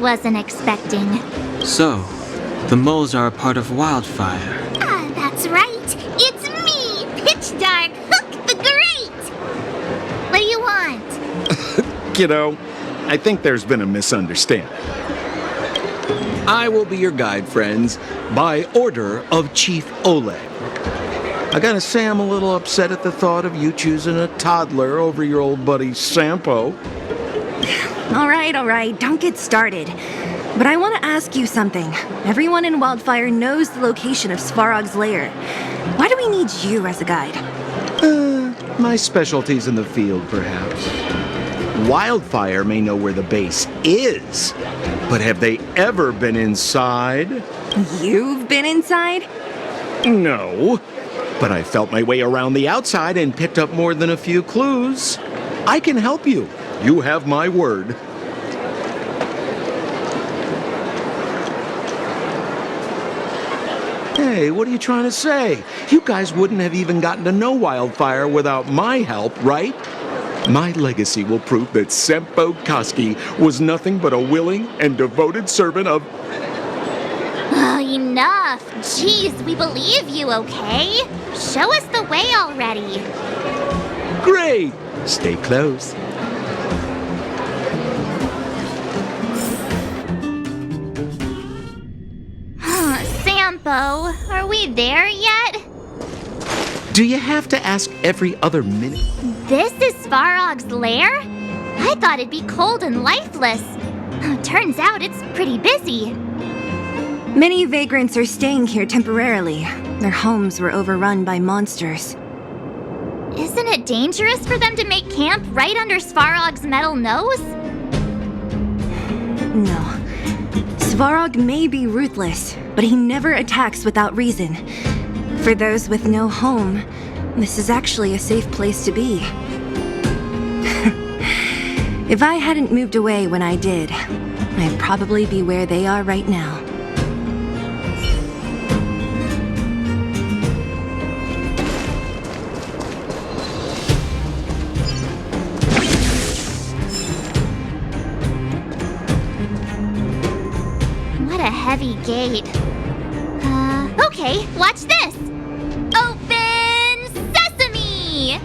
wasn't expecting. So, the moles are a part of Wildfire. Ah, that's right. It's me, Pitch Dark Hook the Great. What do you want? Kiddo, I think there's been a misunderstanding. I will be your guide, friends, by order of Chief Oleg. I gotta say I'm a little upset at the thought of you choosing a toddler over your old buddy Sampo. All right, don't get started. But I want to ask you something. Everyone in Wildfire knows the location of Svarog's lair. Why do we need you as a guide? My specialty's in the field, perhaps. Wildfire may know where the base is, but have they ever been inside? You've been inside? No, but I felt my way around the outside and picked up more than a few clues. I can help you. You have my word. Hey, what are you trying to say? You guys wouldn't have even gotten to know Wildfire without my help, right? My legacy will prove that Sempo Koski was nothing but a willing and devoted servant of... Oh, enough. Jeez, we believe you, okay? Show us the way already. Great! Stay close. Sampo, are we there yet? Do you have to ask every other minute? This is Svarog's lair? I thought it'd be cold and lifeless. Turns out it's pretty busy. Many vagrants are staying here temporarily. Their homes were overrun by monsters. Isn't it dangerous for them to make camp right under Svarog's metal nose? No. Svarog may be ruthless, but he never attacks without reason. For those with no home, this is actually a safe place to be. If I hadn't moved away when I did, I'd probably be where they are right now. What a heavy gate. Okay, watch this! Open sesame!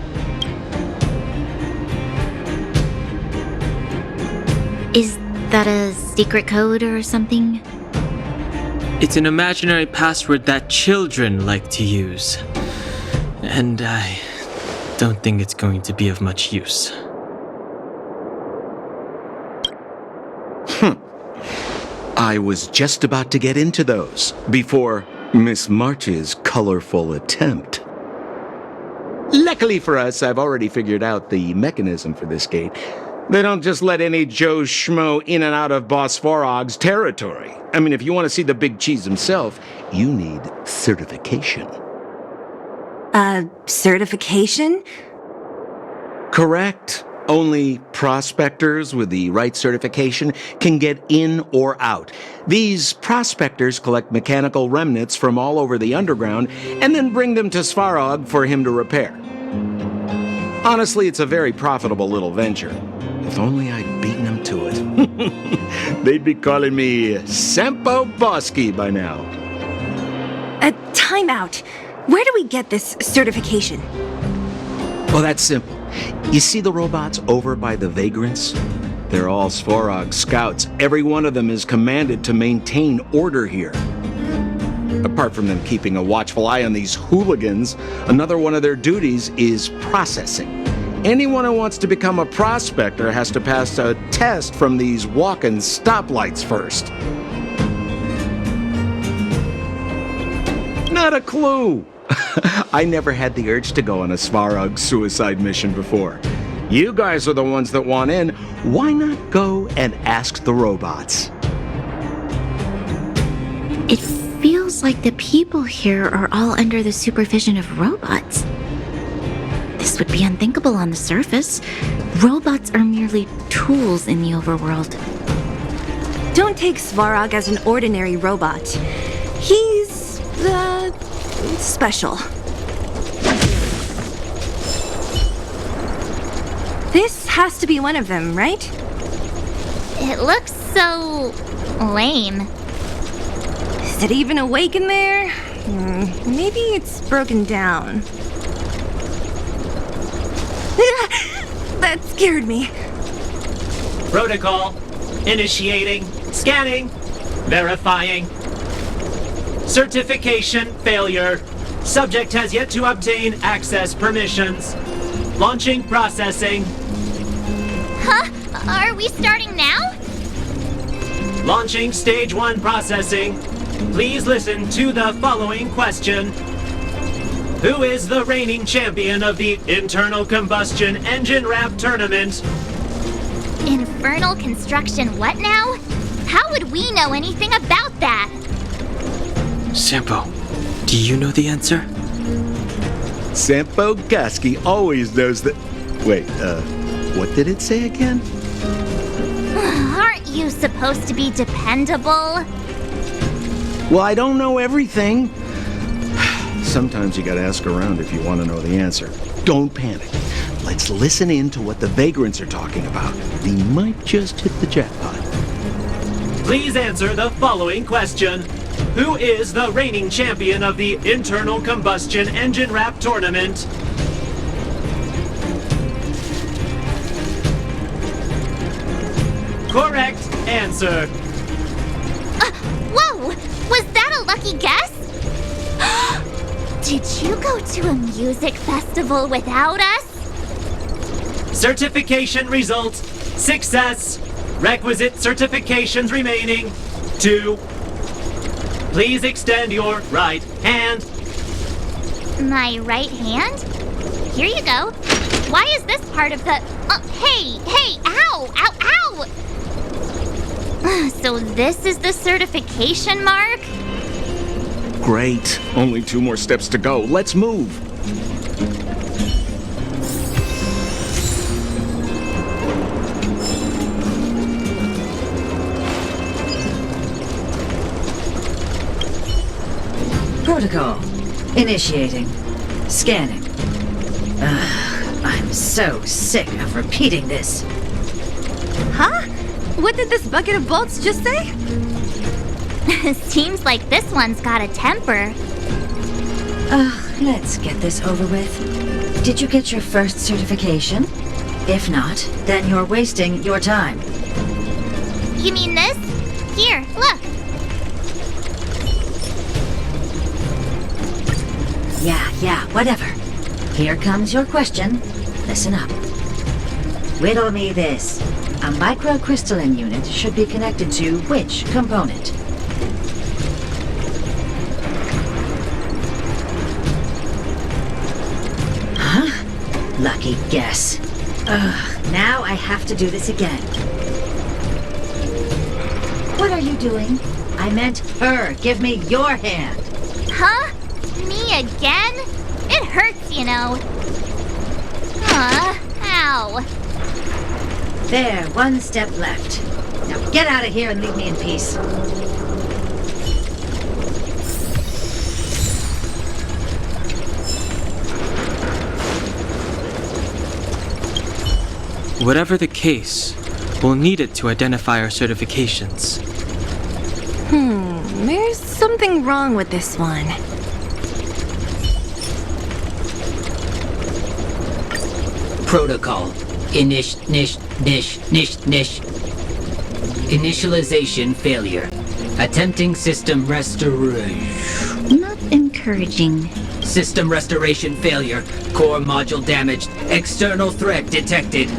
Is that a secret code or something? It's an imaginary password that children like to use. And I don't think it's going to be of much use. I was just about to get into those before Miss March's colorful attempt. Luckily for us, I've already figured out the mechanism for this gate. They don't just let any Joe Schmo in and out of Boss Svarog's territory. I mean, if you want to see the big cheese himself, you need certification. Certification? Correct. Only prospectors with the right certification can get in or out. These prospectors collect mechanical remnants from all over the underground and then bring them to Svarog for him to repair. Honestly, it's a very profitable little venture. If only I'd beaten them to it. They'd be calling me Sempo Bosky by now. Time out. Where do we get this certification? Well, that's simple. You see the robots over by the vagrants? They're all Svarog scouts. Every one of them is commanded to maintain order here. Apart from them keeping a watchful eye on these hooligans, another one of their duties is processing. Anyone who wants to become a prospector has to pass a test from these walk-in stoplights first. Not a clue. I never had the urge to go on a Svarog suicide mission before. You guys are the ones that want in. Why not go and ask the robots? It feels like the people here are all under the supervision of robots. This would be unthinkable on the surface. Robots are merely tools in the overworld. Don't take Svarog as an ordinary robot. He's, special. This has to be one of them, right? It looks so Lame. Is it even awake in there? Maybe it's broken down. That scared me. Protocol. Initiating. Scanning. Verifying. Certification failure. Subject has yet to obtain access permissions. Launching processing. Huh? Are we starting now? Launching stage 1 processing. Please listen to the following question. Who is the reigning champion of the Internal Combustion Engine Wrap Tournament? Infernal construction what now? How would we know anything about that? Sampo, do you know the answer? Sampo Gaski always knows that. Wait, what did it say again? Aren't you supposed to be dependable? Well, I don't know everything. Sometimes you gotta ask around if you want to know the answer. Don't panic. Let's listen in to what the vagrants are talking about. They might just hit the jackpot. Please answer the following question. Who is the reigning champion of the Internal Combustion Engine Wrap Tournament? Correct answer. Whoa! Was that a lucky guess? Did you go to a music festival without us? Certification results. Success. Requisite certifications remaining. 2. Please extend your right hand. My right hand? Here you go. Why is this part of the... hey! Ow! Ow! Ow! So this is the certification mark? Great. Only 2 more steps to go. Let's move. Protocol. Initiating. Scanning. I'm so sick of repeating this. Huh? What did this bucket of bolts just say? Seems like this one's got a temper. Let's get this over with. Did you get your first certification? If not, then you're wasting your time. You mean this? Here, look. Yeah, whatever. Here comes your question. Listen up. Riddle me this. A microcrystalline unit should be connected to which component? Huh? Lucky guess. Now I have to do this again. What are you doing? I meant her. Give me your hand. Huh? Me again? It hurts, you know. Ow. There, 1 step left. Now get out of here and leave me in peace. Whatever the case, we'll need it to identify our certifications. There's something wrong with this one. Protocol. Initialization failure. Attempting system restoration. Not encouraging. System restoration failure. Core module damaged. External threat detected.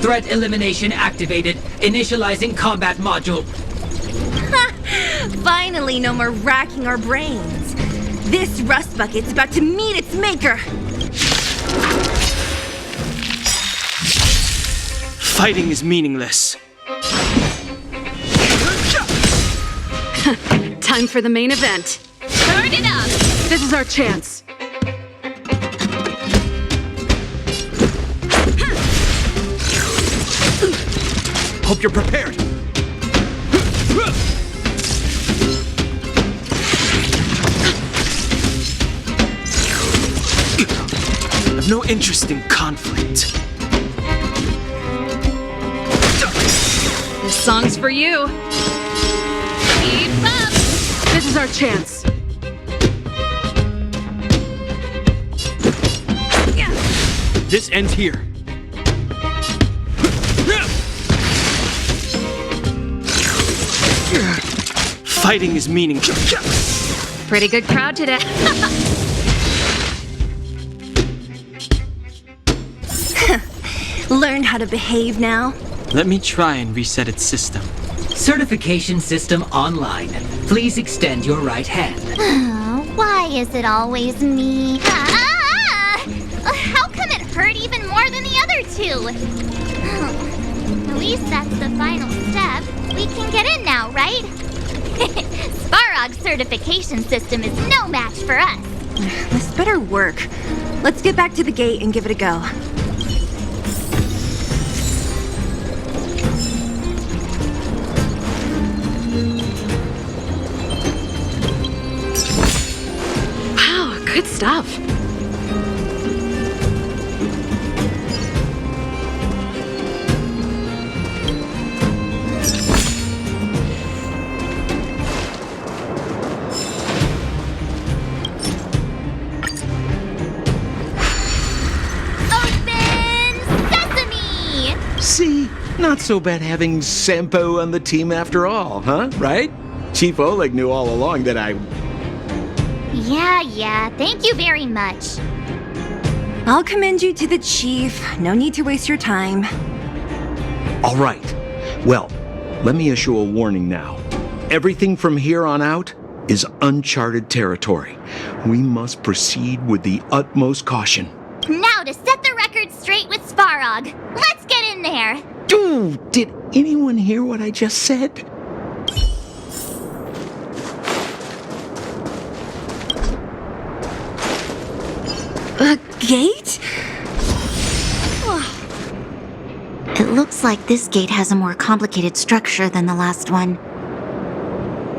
Threat elimination activated. Initializing combat module. Finally, no more racking our brains. This rust bucket's about to meet its maker. Fighting is meaningless. Time for the main event. Turn it up! This is our chance. Hope you're prepared. I've no interest in conflict. This song's for you. Keep up! This is our chance. This ends here. Fighting is meaningless. Pretty good crowd today. Learned how to behave now? Let me try and reset its system. Certification system online. Please extend your right hand. Why is it always me? How come it hurt even more than the other two? At least that's the final step. We can get in now, right? Svarog's certification system is no match for us. This better work. Let's get back to the gate and give it a go. Wow, good stuff. Open sesame! See? Not so bad having Sampo on the team after all, huh? Right? Chief Oleg knew all along that I... Yeah, thank you very much. I'll commend you to the chief. No need to waste your time. All right. Well, let me issue a warning now. Everything from here on out is uncharted territory. We must proceed with the utmost caution. Now to set the record straight with Svarog. Let's get in there. Dude, did anyone hear what I just said? A gate? It looks like this gate has a more complicated structure than the last one.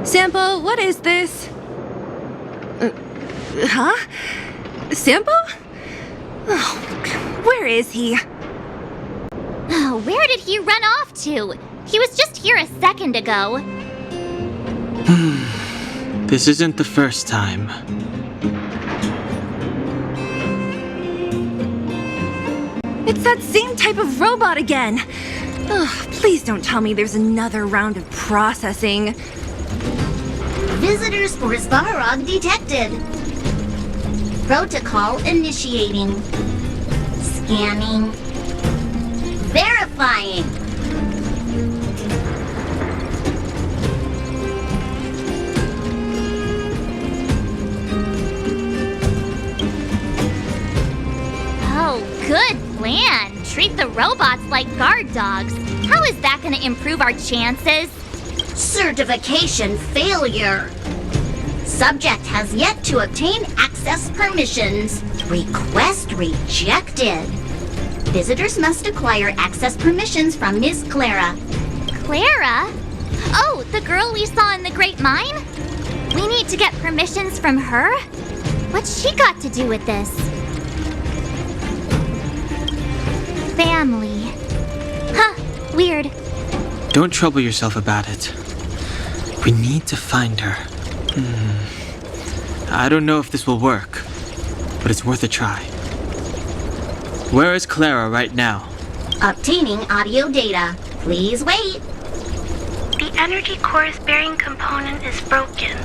Sampo, what is this? Huh? Sampo? Oh, where is he? Oh, where did he run off to? He was just here a second ago. This isn't the first time. It's that same type of robot again. Ugh, please don't tell me there's another round of processing. Visitors for Svarog detected. Protocol initiating. Scanning. Verifying. Oh, good plan. Treat the robots like guard dogs. How is that going to improve our chances? Certification failure. Subject has yet to obtain access permissions. Request rejected. Visitors must acquire access permissions from Miss Clara. Clara? Oh, the girl we saw in the Great Mine? We need to get permissions from her? What's she got to do with this? Family. Huh, weird. Don't trouble yourself about it. We need to find her. I don't know if this will work, but it's worth a try. Where is Clara right now? Obtaining audio data. Please wait. The energy core's bearing component is broken.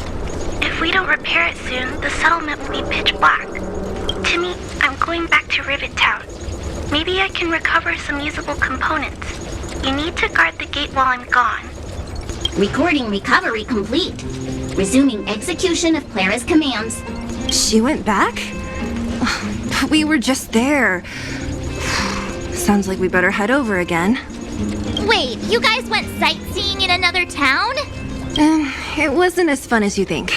If we don't repair it soon, the settlement will be pitch black. Timmy, I'm going back to Rivet Town. Maybe I can recover some usable components. You need to guard the gate while I'm gone. Recording recovery complete. Resuming execution of Clara's commands. She went back? But we were just there. Sounds like we better head over again. Wait, you guys went sightseeing in another town? It wasn't as fun as you think.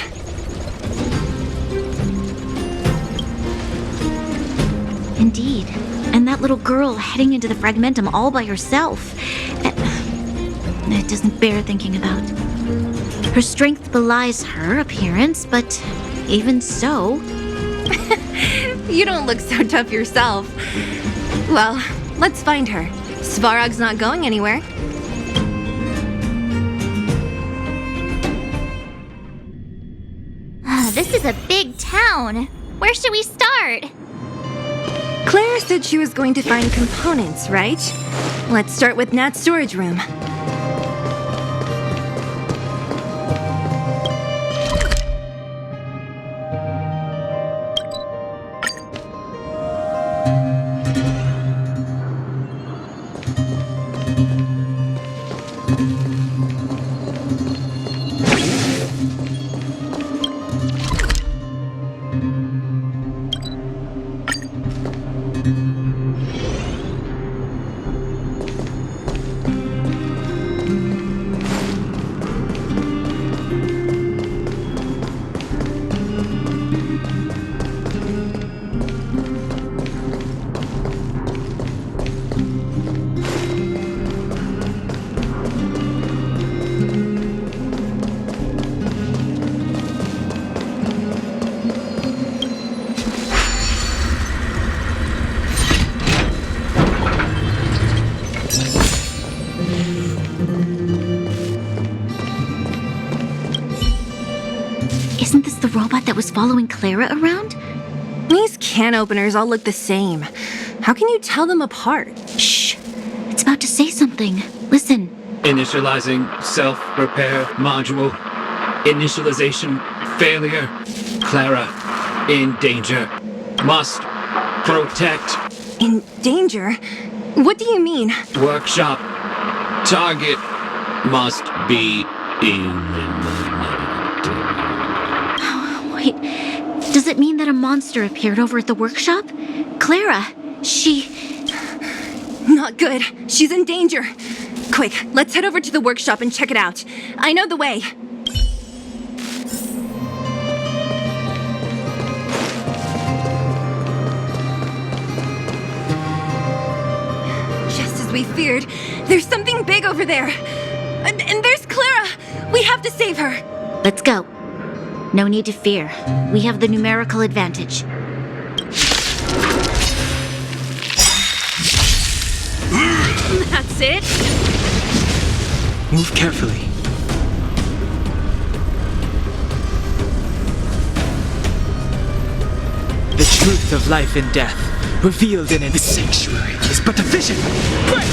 Indeed. And that little girl heading into the Fragmentum all by herself. It doesn't bear thinking about. Her strength belies her appearance, but even so... You don't look so tough yourself. Well, let's find her. Svarog's not going anywhere. This is a big town. Where should we start? Clara said she was going to find components, right? Let's start with Nat's storage room. Isn't this the robot that was following Clara around? These can openers all look the same. How can you tell them apart? Shh! It's about to say something. Listen. Initializing self-repair module. Initialization failure. Clara, in danger. Must protect. In danger? What do you mean? Workshop. Target must be eliminated. Wait, does it mean that a monster appeared over at the workshop? Clara, she... Not good. She's in danger. Quick, let's head over to the workshop and check it out. I know the way. Just as we feared, there's something big over there. And there's Clara. We have to save her. Let's go. No need to fear. We have the numerical advantage. That's it. Move carefully. The truth of life and death, revealed in the sanctuary, is but a vision. Break!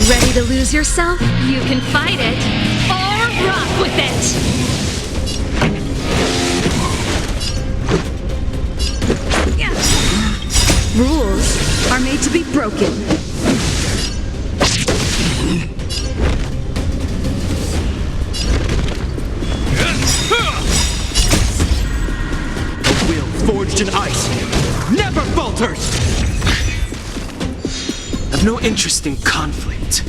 Ready to lose yourself? You can fight it, or rock with it! Rules are made to be broken. A will forged in ice never falters! I've no interest in conflict.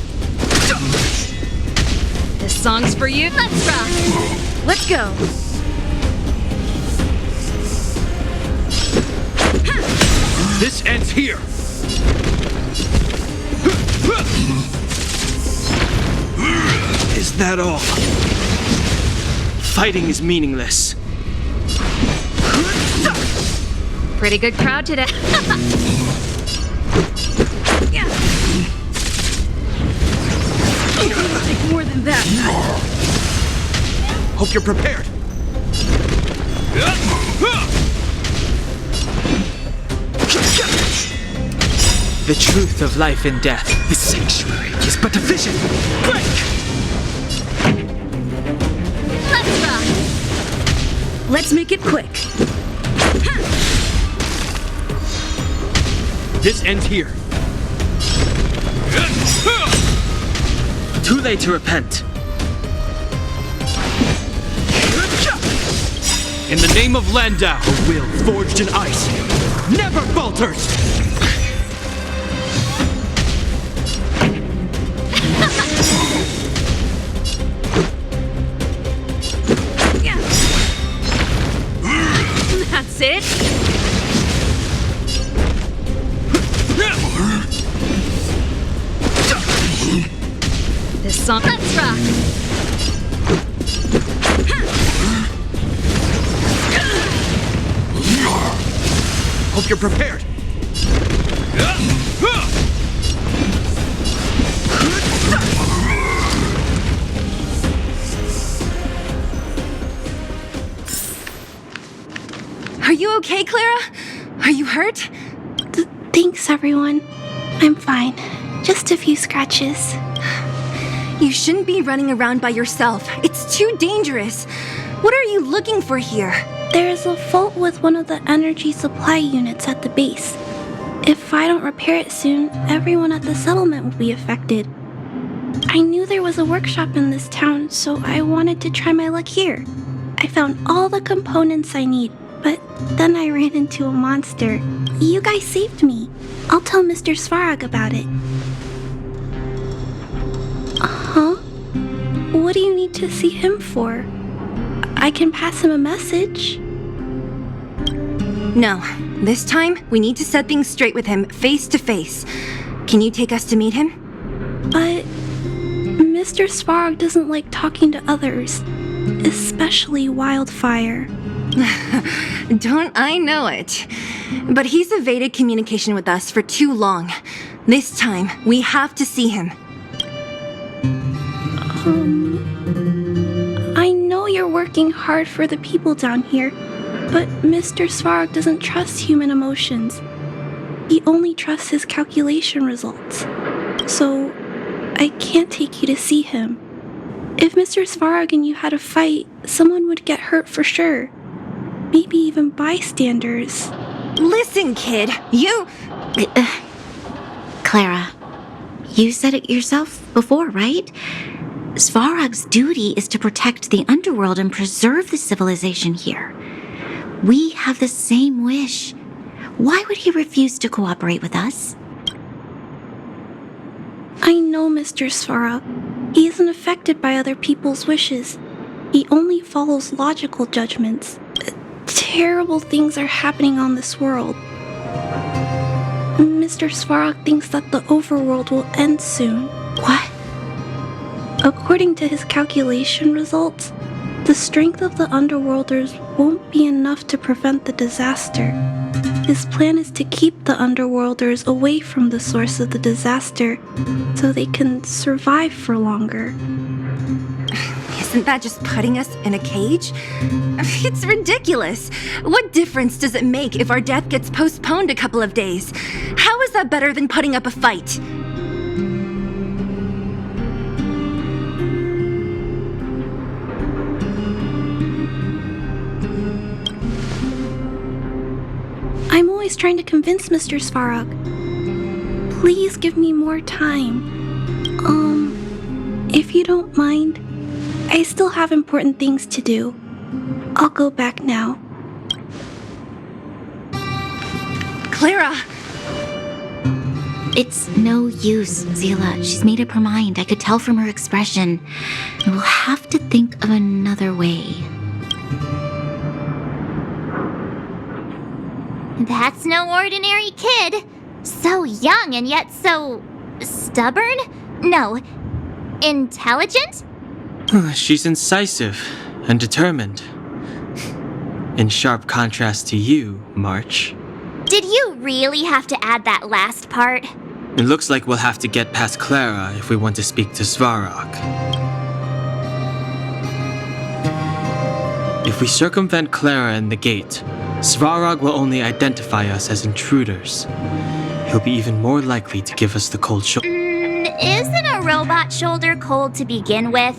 This song's for you. Let's rock! Let's go. This ends here! Is that all? Fighting is meaningless. Pretty good crowd today. More than that. Hope you're prepared. The truth of life and death, the sanctuary, is but a vision. Break! Let's rock! Let's make it quick. This ends here. Too late to repent. In the name of Landau, a will forged in ice never falters! That's it. This song. Let's rock! Hope you're prepared. Are you okay, Clara? Are you hurt? Thanks, everyone. I'm fine. Just a few scratches. You shouldn't be running around by yourself. It's too dangerous. What are you looking for here? There is a fault with one of the energy supply units at the base. If I don't repair it soon, everyone at the settlement will be affected. I knew there was a workshop in this town, so I wanted to try my luck here. I found all the components I need, but then I ran into a monster. You guys saved me. I'll tell Mr. Svarog about it. Huh? What do you need to see him for? I can pass him a message. No. This time, we need to set things straight with him face to face. Can you take us to meet him? But Mr. Svarog doesn't like talking to others, especially Wildfire. Don't I know it? But he's evaded communication with us for too long. This time, we have to see him. I know you're working hard for the people down here, but Mr. Svarog doesn't trust human emotions. He only trusts his calculation results. So, I can't take you to see him. If Mr. Svarog and you had a fight, someone would get hurt for sure. Maybe even bystanders. Listen, kid, you... Clara, you said it yourself before, right? Svarog's duty is to protect the underworld and preserve the civilization here. We have the same wish. Why would he refuse to cooperate with us? I know Mr. Svarog. He isn't affected by other people's wishes. He only follows logical judgments. Terrible things are happening on this world. Mr. Svarog thinks that the overworld will end soon. What? According to his calculation results, the strength of the Underworlders won't be enough to prevent the disaster. His plan is to keep the Underworlders away from the source of the disaster so they can survive for longer. Isn't that just putting us in a cage? It's ridiculous. What difference does it make if our death gets postponed a couple of days? How is that better than putting up a fight? I'm always trying to convince Mr. Svarog. Please give me more time. If you don't mind, I still have important things to do. I'll go back now. Clara! It's no use, Zila. She's made up her mind. I could tell from her expression. We'll have to think of another way. That's no ordinary kid. So young and yet so... stubborn? No. Intelligent? She's incisive and determined. In sharp contrast to you, March. Did you really have to add that last part? It looks like we'll have to get past Clara if we want to speak to Svarog. If we circumvent Clara and the gate, Svarog will only identify us as intruders. He'll be even more likely to give us the cold shoulder. Isn't a robot shoulder cold to begin with?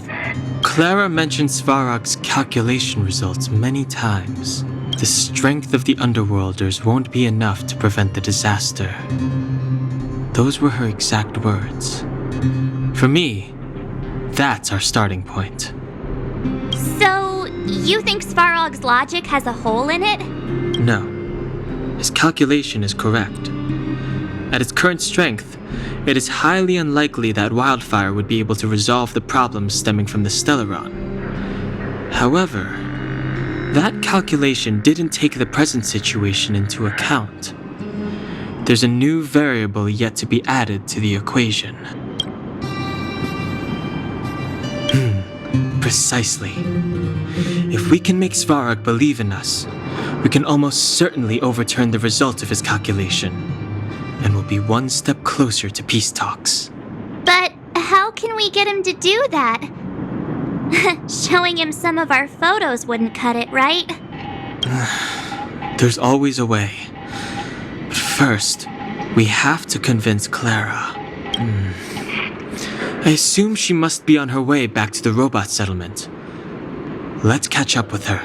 Clara mentioned Svarog's calculation results many times. The strength of the Underworlders won't be enough to prevent the disaster. Those were her exact words. For me, that's our starting point. So, you think Svarog's logic has a hole in it? No. His calculation is correct. At its current strength, it is highly unlikely that Wildfire would be able to resolve the problems stemming from the Stellaron. However, that calculation didn't take the present situation into account. There's a new variable yet to be added to the equation. Precisely. If we can make Svarog believe in us, we can almost certainly overturn the result of his calculation, and will be one step closer to peace talks. But how can we get him to do that? Showing him some of our photos wouldn't cut it, right? There's always a way. But first, we have to convince Clara. I assume she must be on her way back to the robot settlement. Let's catch up with her.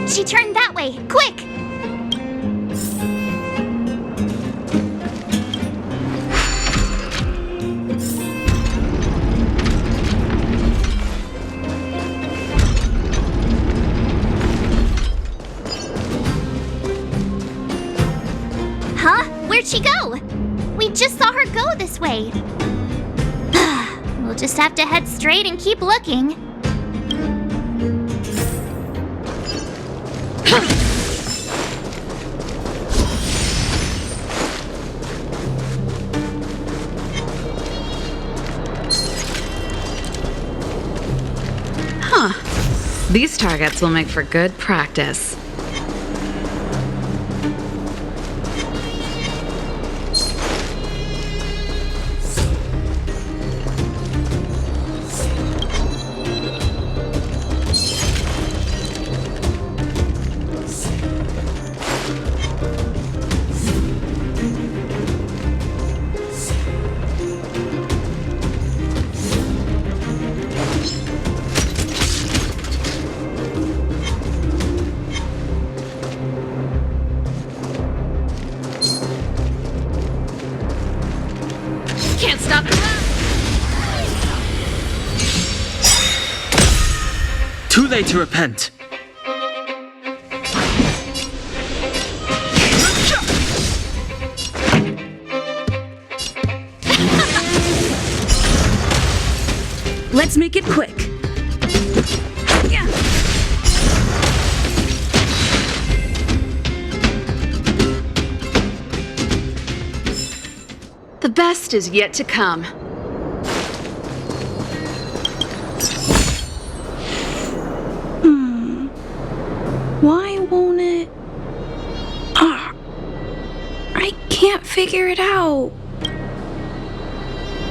She turned that way! Quick! Huh? Where'd she go? We just saw her go this way. We'll just have to head straight and keep looking. These targets will make for good practice. Can't stop it. Too late to repent. Let's make it quick. The best is yet to come. Why won't it? I can't figure it out.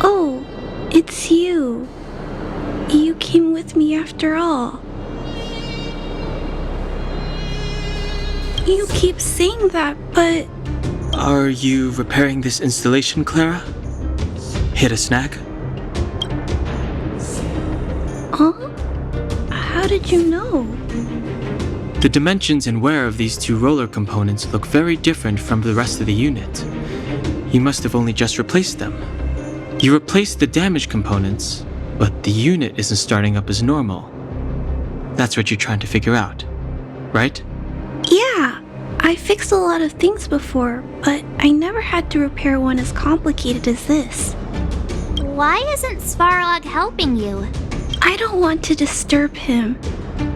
Oh, it's you. You came with me after all. You keep saying that, but... Are you repairing this installation, Clara? Hit a snag? Huh? How did you know? The dimensions and wear of these two roller components look very different from the rest of the unit. You must have only just replaced them. You replaced the damaged components, but the unit isn't starting up as normal. That's what you're trying to figure out, right? Yeah, I fixed a lot of things before, but I never had to repair one as complicated as this. Why isn't Svarog helping you? I don't want to disturb him.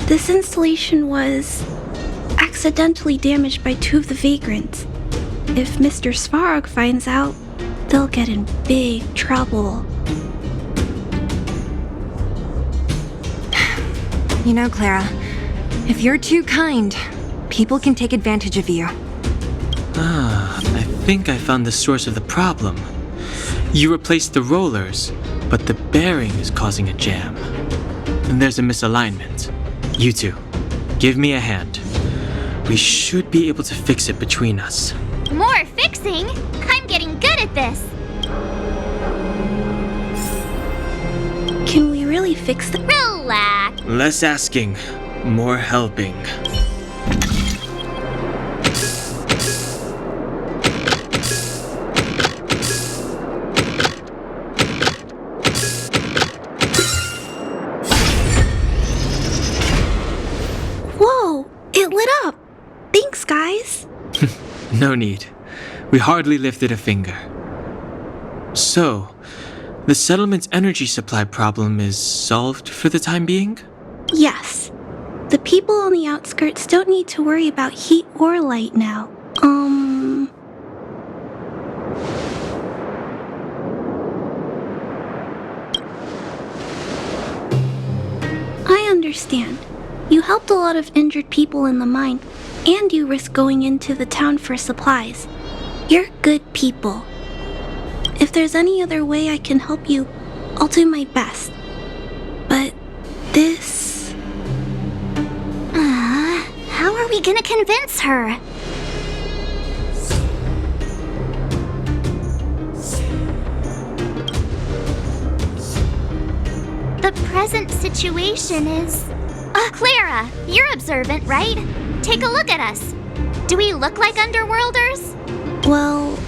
This installation was accidentally damaged by two of the vagrants. If Mr. Svarog finds out, they'll get in big trouble. You know, Clara, if you're too kind, people can take advantage of you. I think I found the source of the problem. You replaced the rollers, but the bearing is causing a jam. And there's a misalignment. You two, give me a hand. We should be able to fix it between us. More fixing? I'm getting good at this. Can we really fix the... Relax. Less asking, more helping. Whoa! It lit up! Thanks, guys! No need. We hardly lifted a finger. So, the settlement's energy supply problem is solved for the time being? Yes. The people on the outskirts don't need to worry about heat or light now. I understand. You helped a lot of injured people in the mine, and you risked going into the town for supplies. You're good people. If there's any other way I can help you, I'll do my best. But this... How are we gonna convince her? The present situation is... Clara, you're observant, right? Take a look at us. Do we look like Underworlders? Well,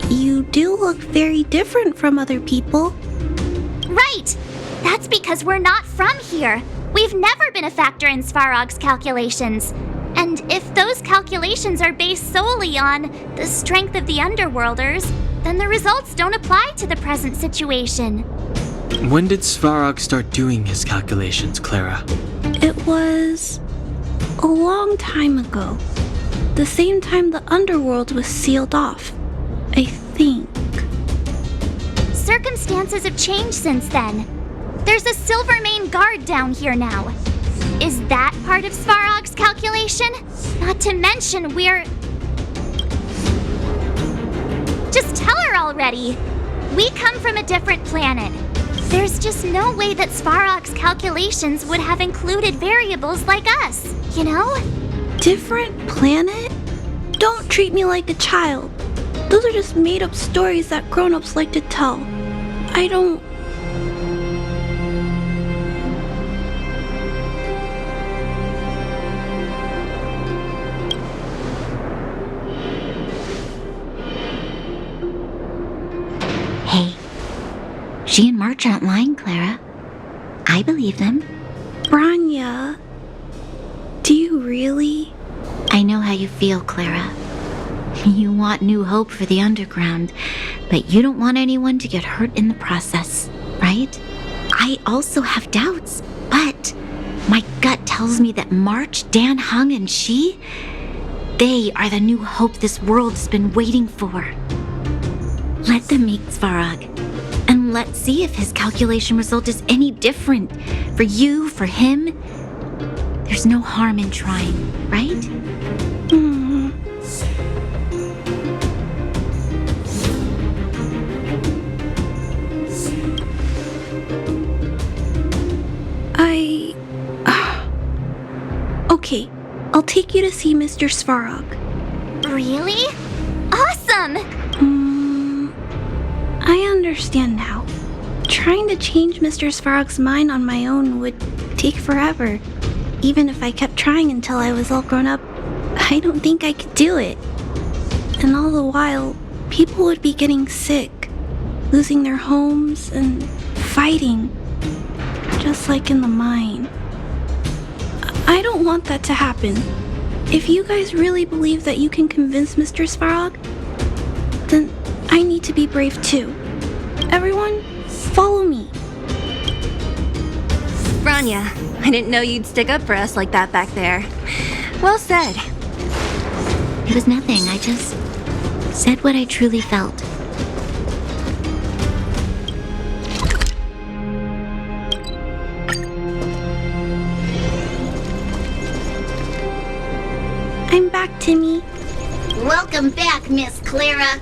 you do look very different from other people. Right! That's because we're not from here. We've never been a factor in Svarog's calculations. And if those calculations are based solely on the strength of the Underworlders, then the results don't apply to the present situation. When did Svarog start doing his calculations, Clara? It was a long time ago. The same time the underworld was sealed off, I think. Circumstances have changed since then. There's a Silvermane guard down here now. Is that part of Svarog's calculation? Not to mention we're... Just tell her already! We come from a different planet. There's just no way that Svarog's calculations would have included variables like us, you know? Different planet? Don't treat me like a child. Those are just made-up stories that grown-ups like to tell. I don't... Hey, she and March aren't lying, Clara. I believe them. Branya, do you really? I know how you feel, Clara. You want new hope for the underground, but you don't want anyone to get hurt in the process, right? I also have doubts, but my gut tells me that March, Dan Hung, and she, they are the new hope this world has been waiting for. Let them meet Svarog, and let's see if his calculation result is any different. For you, for him, there's no harm in trying, right? Okay, I'll take you to see Mr. Svarog. Really? Awesome! I understand now. Trying to change Mr. Svarog's mind on my own would take forever. Even if I kept trying until I was all grown up, I don't think I could do it. And all the while, people would be getting sick, losing their homes, and fighting. Just like in the mine. I don't want that to happen. If you guys really believe that you can convince Mr. Svarog, then I need to be brave too. Everyone, follow me. Branya, I didn't know you'd stick up for us like that back there. Well said. It was nothing. I just said what I truly felt. I'm back, Timmy. Welcome back, Miss Clara.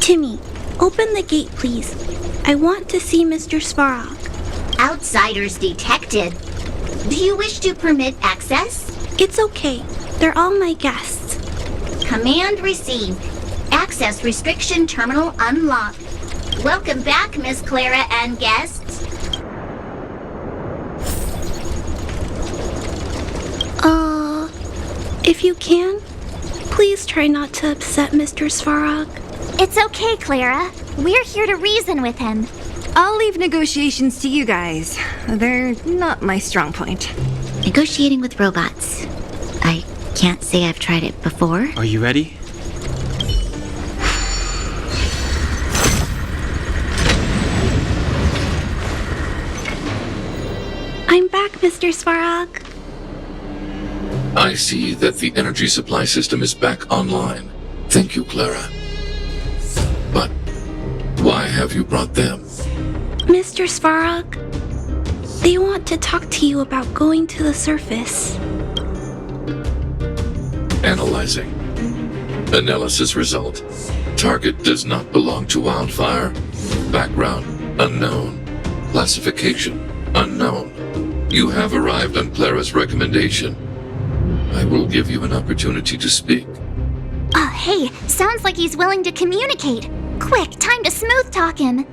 Timmy, open the gate, please. I want to see Mr. Svarog. Outsiders detected. Do you wish to permit access? It's okay. They're all my guests. Command received. Access restriction terminal unlocked. Welcome back, Miss Clara and guests. If you can, please try not to upset Mr. Svarog. It's okay, Clara. We're here to reason with him. I'll leave negotiations to you guys. They're not my strong point. Negotiating with robots. I can't say I've tried it before. Are you ready? I'm back, Mr. Svarog. I see that the energy supply system is back online. Thank you, Clara. But why have you brought them? Mr. Svarog, they want to talk to you about going to the surface. Analyzing. Analysis result. Target does not belong to Wildfire. Background unknown. Classification unknown. You have arrived on Clara's recommendation. I will give you an opportunity to speak. Oh, hey, sounds like he's willing to communicate. Quick, time to smooth talk him.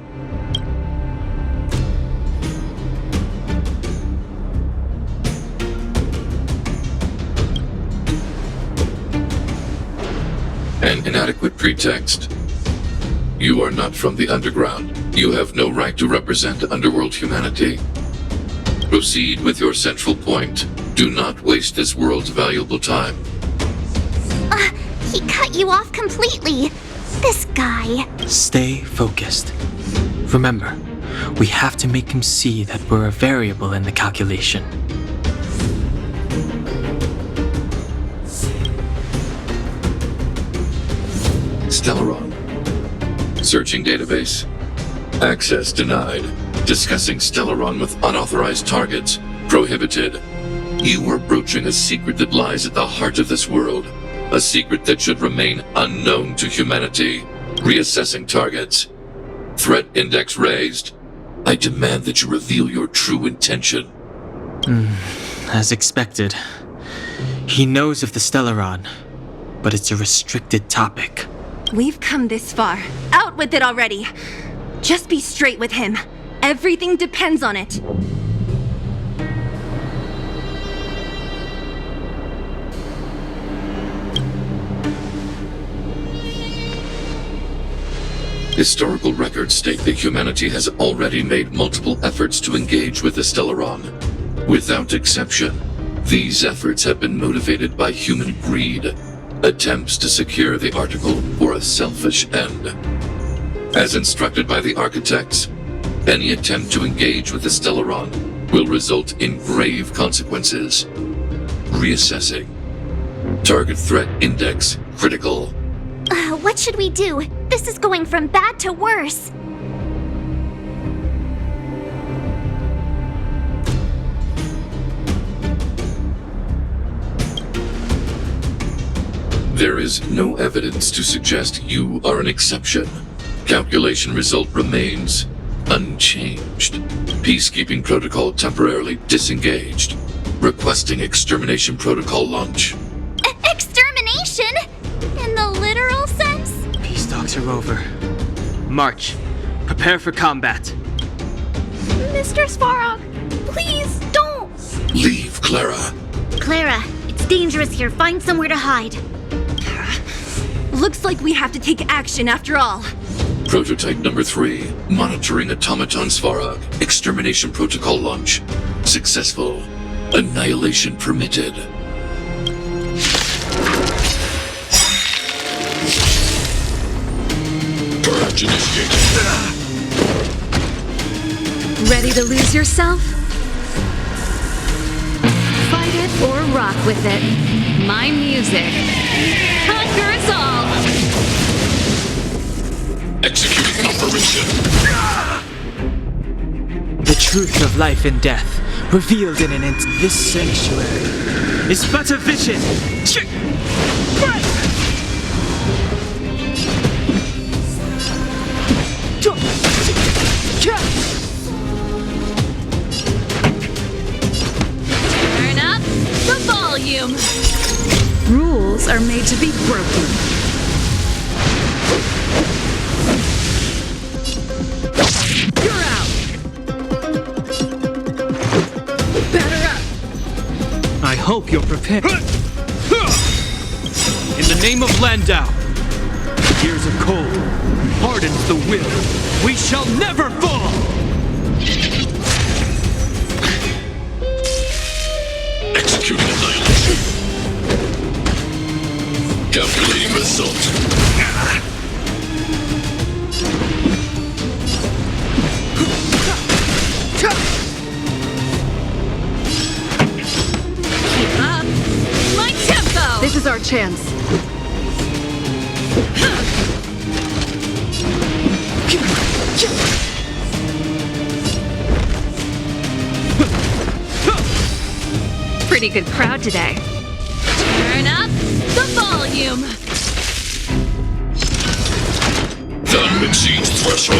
An inadequate pretext. You are not from the underground. You have no right to represent underworld humanity. Proceed with your central point. Do not waste this world's valuable time. He cut you off completely. This guy. Stay focused. Remember, we have to make him see that we're a variable in the calculation. Stellaron. Searching database. Access denied. Discussing Stellaron with unauthorized targets. Prohibited. You are broaching a secret that lies at the heart of this world. A secret that should remain unknown to humanity. Reassessing targets. Threat index raised. I demand that you reveal your true intention. As expected. He knows of the Stellaron, but it's a restricted topic. We've come this far. Out with it already. Just be straight with him. Everything depends on it. Historical records state that humanity has already made multiple efforts to engage with the Stellaron. Without exception, these efforts have been motivated by human greed, attempts to secure the article for a selfish end. As instructed by the architects, any attempt to engage with the Stellaron will result in grave consequences. Reassessing. Target threat index critical. What should we do? This is going from bad to worse. There is no evidence to suggest you are an exception. Calculation result remains unchanged. Peacekeeping protocol temporarily disengaged. Requesting extermination protocol launch. Extermination? In the literal sense? Peace talks are over. March. Prepare for combat. Mr. Svarog, please don't! Leave, Clara. Clara, it's dangerous here. Find somewhere to hide. Looks like we have to take action after all. Prototype number 3. Monitoring automaton Svarog. Extermination protocol launch. Successful. Annihilation permitted. Purge initiated. Ready to lose yourself? Fight it or rock with it. My music. Conquer us all! Executing operation. The truth of life and death, revealed in an instant. This sanctuary is but a vision. Turn up the volume. Rules are made to be broken. You're out. Batter up. I hope you're prepared. In the name of Landau, years of cold hardens the will. We shall never fall! Executing annihilation. Calculating result. Keep up. My tempo. This is our chance. Pretty good crowd today. Turn up the volume. exceeds threshold.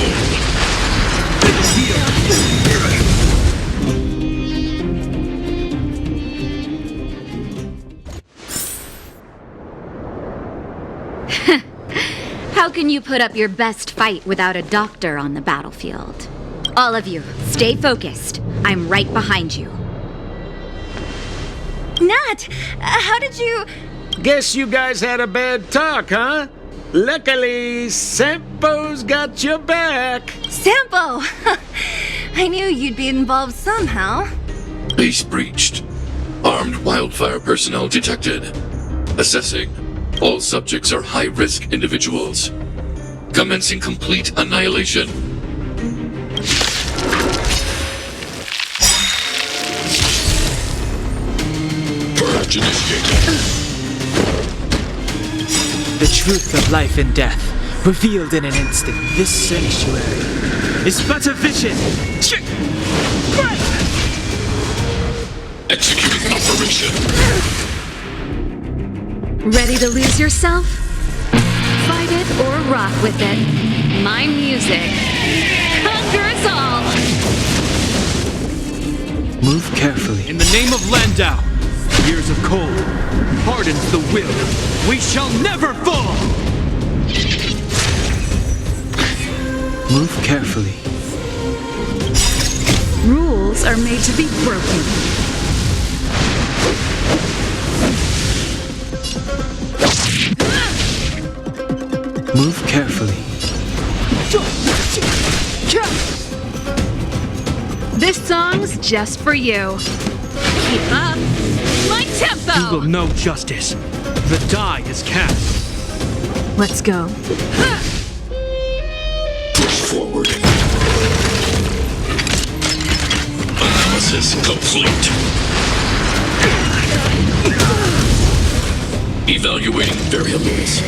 How can you put up your best fight without a doctor on the battlefield? All of you, stay focused. I'm right behind you. Nat, how did you... Guess you guys had a bad talk, huh? Luckily, Sampo's got your back. Sampo! I knew you'd be involved somehow. Base breached. Armed wildfire personnel detected. Assessing. All subjects are high-risk individuals. Commencing complete annihilation. Purge initiated. The truth of life and death, revealed in an instant. This sanctuary is but a vision. Executing operation. Ready to lose yourself? Fight it or rock with it. My music conquers all. Move carefully. In the name of Landau, years of cold hardens the will. We shall never fall! Move carefully. Rules are made to be broken. Move carefully. This song's just for you. Keep up my tempo. You will know justice. The die is cast. Let's go. Push forward. Analysis complete. Evaluating variables.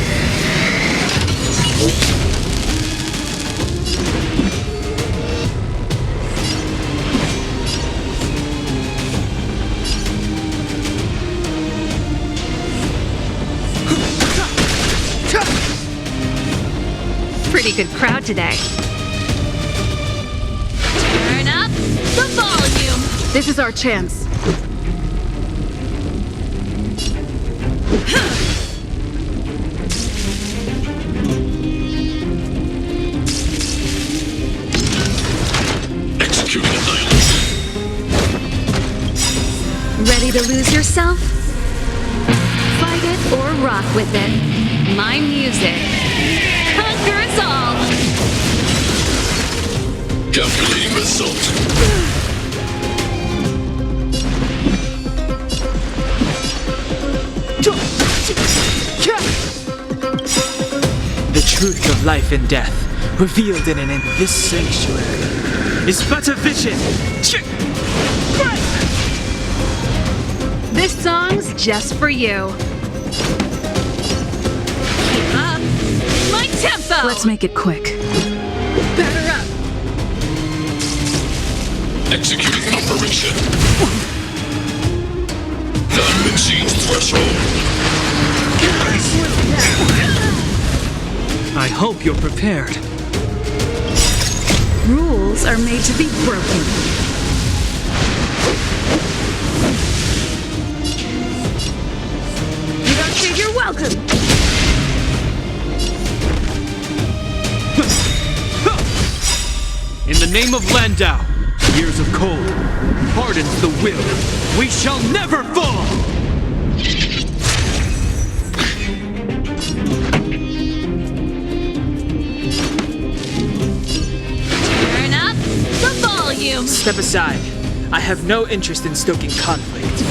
Pretty good crowd today. Turn up the volume. This is our chance. Executing annihilation. Ready to lose yourself? Fight it or rock with it. My music conquers all. Calculating result. The truth of life and death, revealed in this sanctuary, is but a vision. This song's just for you. Keep up my tempo. Let's make it quick. Batter up. Executing operation. None exceeds threshold. I hope you're prepared. Rules are made to be broken. You don't say you're welcome. In the name of Landau, years of cold hardens the will. We shall never fall! Turn up the volume. Step aside. I have no interest in stoking conflict.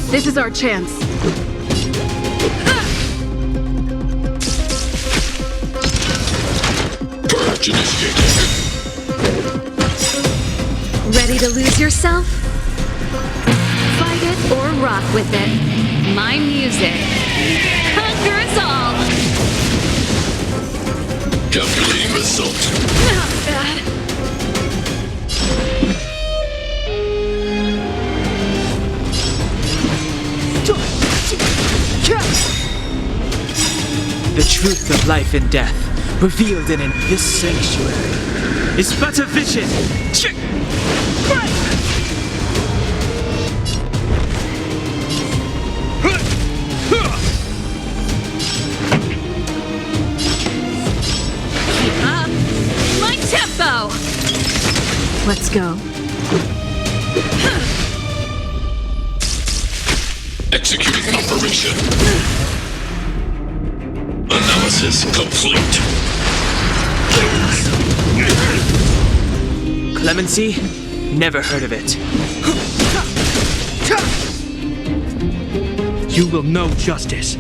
This is our chance. Purge initiated. Ready to lose yourself? Fight it or rock with it. My music conquers all. Calculating result. Not bad. The truth of life and death, revealed in this sanctuary, is but a vision. Keep up my tempo! Let's go. Executing operation. Analysis complete. Clemency? Never heard of it. You will know justice.